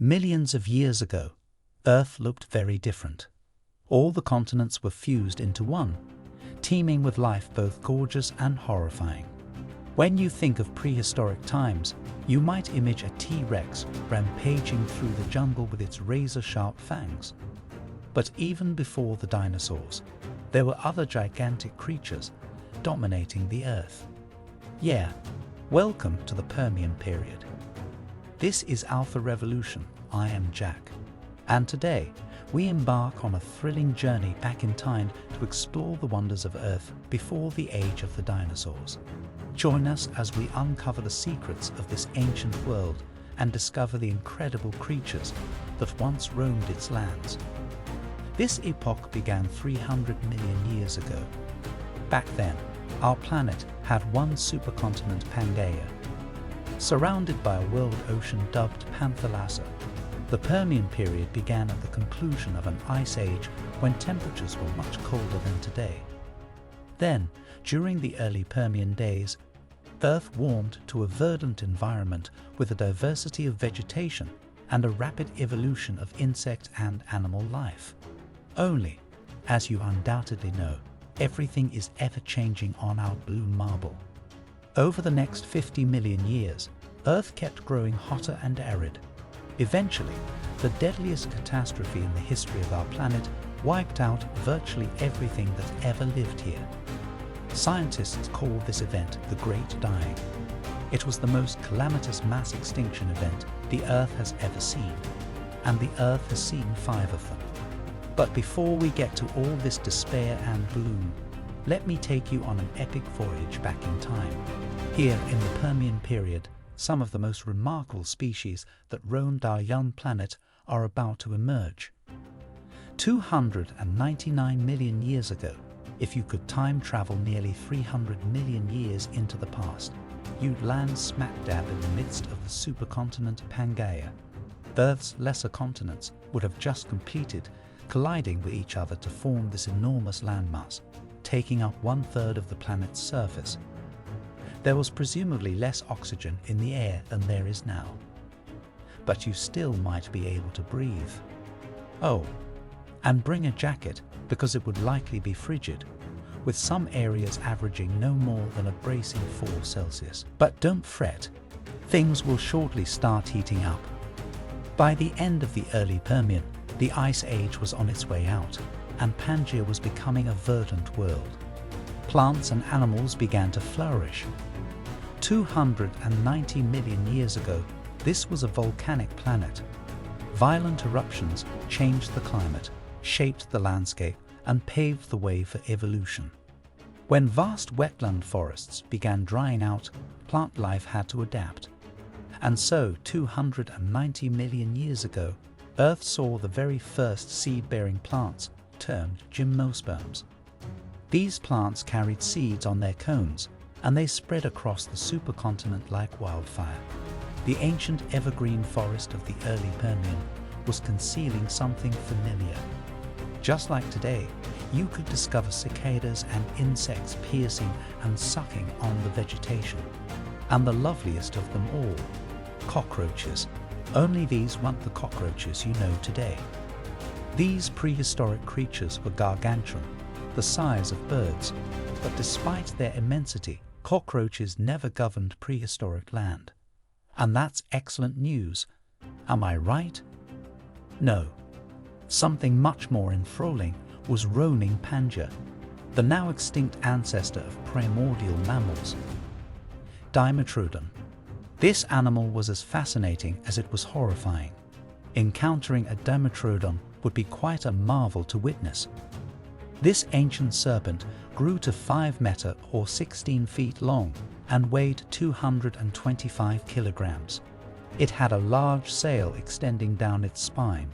Millions of years ago, Earth looked very different. All the continents were fused into one, teeming with life both gorgeous and horrifying. When you think of prehistoric times, you might image a T-Rex rampaging through the jungle with its razor-sharp fangs. But even before the dinosaurs, there were other gigantic creatures dominating the Earth. Yeah, welcome to the Permian period. This is Alpha Revolution. I am Jack. And today, we embark on a thrilling journey back in time to explore the wonders of Earth before the age of the dinosaurs. Join us as we uncover the secrets of this ancient world and discover the incredible creatures that once roamed its lands. This epoch began 300 million years ago. Back then, our planet had one supercontinent, Pangaea. Surrounded by a world ocean dubbed Panthalassa, the Permian period began at the conclusion of an ice age when temperatures were much colder than today. Then, during the early Permian days, Earth warmed to a verdant environment with a diversity of vegetation and a rapid evolution of insect and animal life. Only, as you undoubtedly know, everything is ever-changing on our blue marble. Over the next 50 million years, Earth kept growing hotter and arid. Eventually, the deadliest catastrophe in the history of our planet wiped out virtually everything that ever lived here. Scientists call this event the Great Dying. It was the most calamitous mass extinction event the Earth has ever seen, and the Earth has seen 5 of them. But before we get to all this despair and gloom, let me take you on an epic voyage back in time. Here in the Permian period, some of the most remarkable species that roamed our young planet are about to emerge. 299 million years ago, if you could time travel nearly 300 million years into the past, you'd land smack dab in the midst of the supercontinent Pangaea. Earth's lesser continents would have just completed colliding with each other to form this enormous landmass, taking up 1/3 of the planet's surface. There was presumably less oxygen in the air than there is now. But you still might be able to breathe. Oh, and bring a jacket because it would likely be frigid, with some areas averaging no more than a bracing 4 Celsius. But don't fret, things will shortly start heating up. By the end of the early Permian, the Ice Age was on its way out, and Pangaea was becoming a verdant world. Plants and animals began to flourish. 290 million years ago, this was a volcanic planet. Violent eruptions changed the climate, shaped the landscape, and paved the way for evolution. When vast wetland forests began drying out, plant life had to adapt. And so, 290 million years ago, Earth saw the very first seed-bearing plants, termed gymnosperms. These plants carried seeds on their cones, and they spread across the supercontinent like wildfire. The ancient evergreen forest of the early Permian was concealing something familiar. Just like today, you could discover cicadas and insects piercing and sucking on the vegetation. And the loveliest of them all, cockroaches. Only these weren't the cockroaches you know today. These prehistoric creatures were gargantuan, the size of birds, but despite their immensity, cockroaches never governed prehistoric land. And that's excellent news. Am I right? No. Something much more enthralling was roaming Pangaea, the now extinct ancestor of primordial mammals. Dimetrodon. This animal was as fascinating as it was horrifying. Encountering a Dimetrodon would be quite a marvel to witness. This ancient serpent grew to 5 meters or 16 feet long and weighed 225 kilograms. It had a large sail extending down its spine.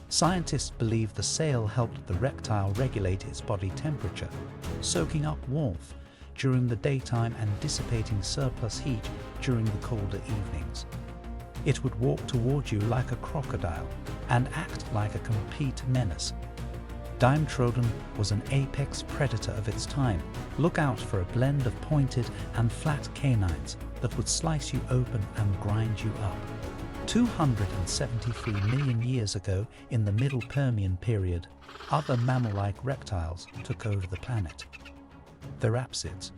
Scientists believe the sail helped the reptile regulate its body temperature, soaking up warmth during the daytime and dissipating surplus heat during the colder evenings. It would walk toward you like a crocodile and act like a complete menace. Dimetrodon was an apex predator of its time. Look out for a blend of pointed and flat canines that would slice you open and grind you up. 273 million years ago, in the Middle Permian period, other mammal-like reptiles took over the planet. Therapsids.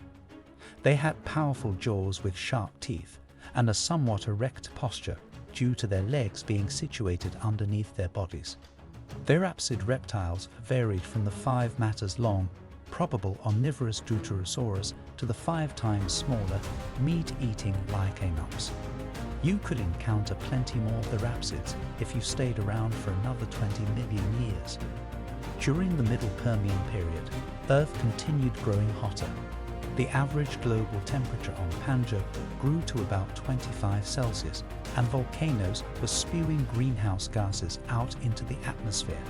They had powerful jaws with sharp teeth and a somewhat erect posture due to their legs being situated underneath their bodies. Therapsid reptiles varied from the 5 meters long, probable omnivorous Deuterosaurus to the 5 times smaller, meat-eating Lycaenops. You could encounter plenty more therapsids if you stayed around for another 20 million years. During the Middle Permian period, Earth continued growing hotter. The average global temperature on Pangaea grew to about 25 Celsius, and volcanoes were spewing greenhouse gases out into the atmosphere.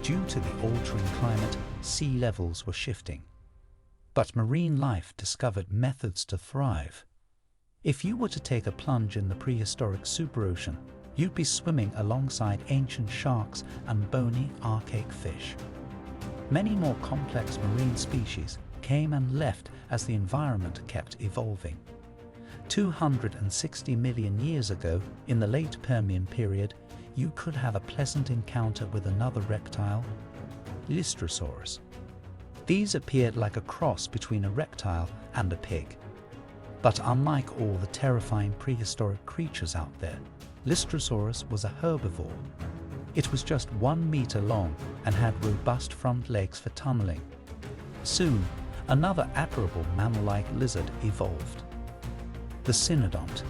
Due to the altering climate, sea levels were shifting. But marine life discovered methods to thrive. If you were to take a plunge in the prehistoric superocean, you'd be swimming alongside ancient sharks and bony, archaic fish. Many more complex marine species came and left as the environment kept evolving. 260 million years ago, in the late Permian period, you could have a pleasant encounter with another reptile, Lystrosaurus. These appeared like a cross between a reptile and a pig. But unlike all the terrifying prehistoric creatures out there, Lystrosaurus was a herbivore. It was just 1 meter long and had robust front legs for tunneling. Soon, another admirable mammal-like lizard evolved. The cynodont.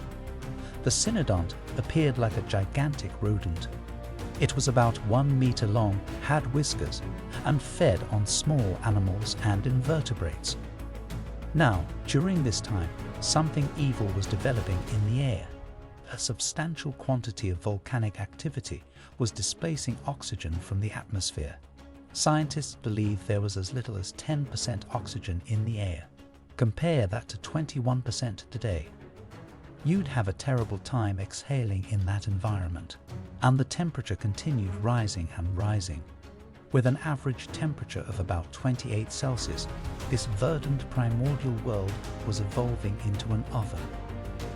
The cynodont appeared like a gigantic rodent. It was about 1 meter long, had whiskers, and fed on small animals and invertebrates. Now, during this time, something evil was developing in the air. A substantial quantity of volcanic activity was displacing oxygen from the atmosphere. Scientists believe there was as little as 10% oxygen in the air. Compare that to 21% today. You'd have a terrible time exhaling in that environment. And the temperature continued rising and rising. With an average temperature of about 28 Celsius, this verdant primordial world was evolving into an oven.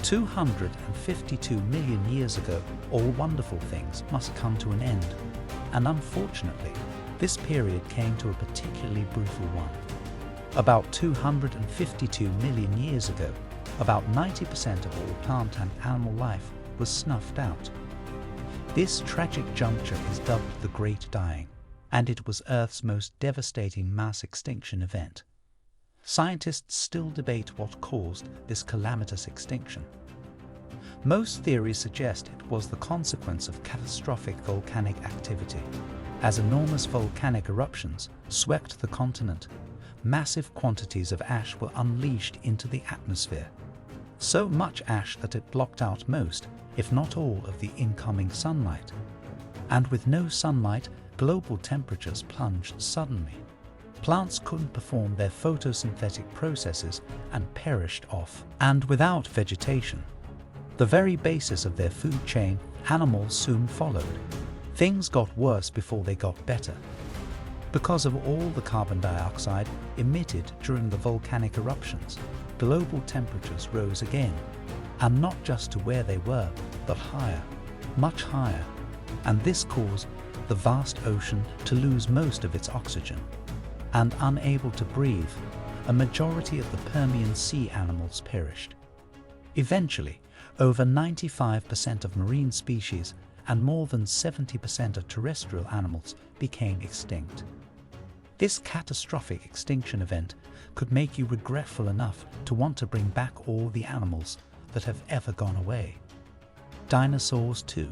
252 million years ago, all wonderful things must come to an end. And unfortunately, this period came to a particularly brutal one. About 252 million years ago, about 90% of all plant and animal life was snuffed out. This tragic juncture is dubbed the Great Dying, and it was Earth's most devastating mass extinction event. Scientists still debate what caused this calamitous extinction. Most theories suggest it was the consequence of catastrophic volcanic activity. As enormous volcanic eruptions swept the continent, massive quantities of ash were unleashed into the atmosphere. So much ash that it blocked out most, if not all, of the incoming sunlight. And with no sunlight, global temperatures plunged suddenly. Plants couldn't perform their photosynthetic processes and perished off. And without vegetation, the very basis of their food chain, animals soon followed. Things got worse before they got better. Because of all the carbon dioxide emitted during the volcanic eruptions, global temperatures rose again, and not just to where they were, but higher, much higher, and this caused the vast ocean to lose most of its oxygen. And unable to breathe, a majority of the Permian sea animals perished. Eventually, over 95% of marine species and more than 70% of terrestrial animals became extinct. This catastrophic extinction event could make you regretful enough to want to bring back all the animals that have ever gone away. Dinosaurs too.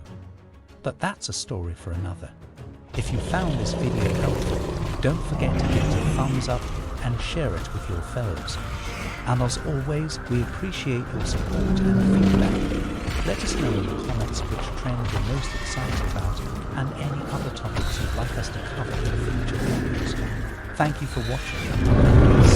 But that's a story for another. If you found this video helpful, don't forget to give it a thumbs up and share it with your fellows. And as always, we appreciate your support and feedback. Let us know in the comments which trend you're most excited about and any other topics you'd like us to cover in future videos. Thank you for watching.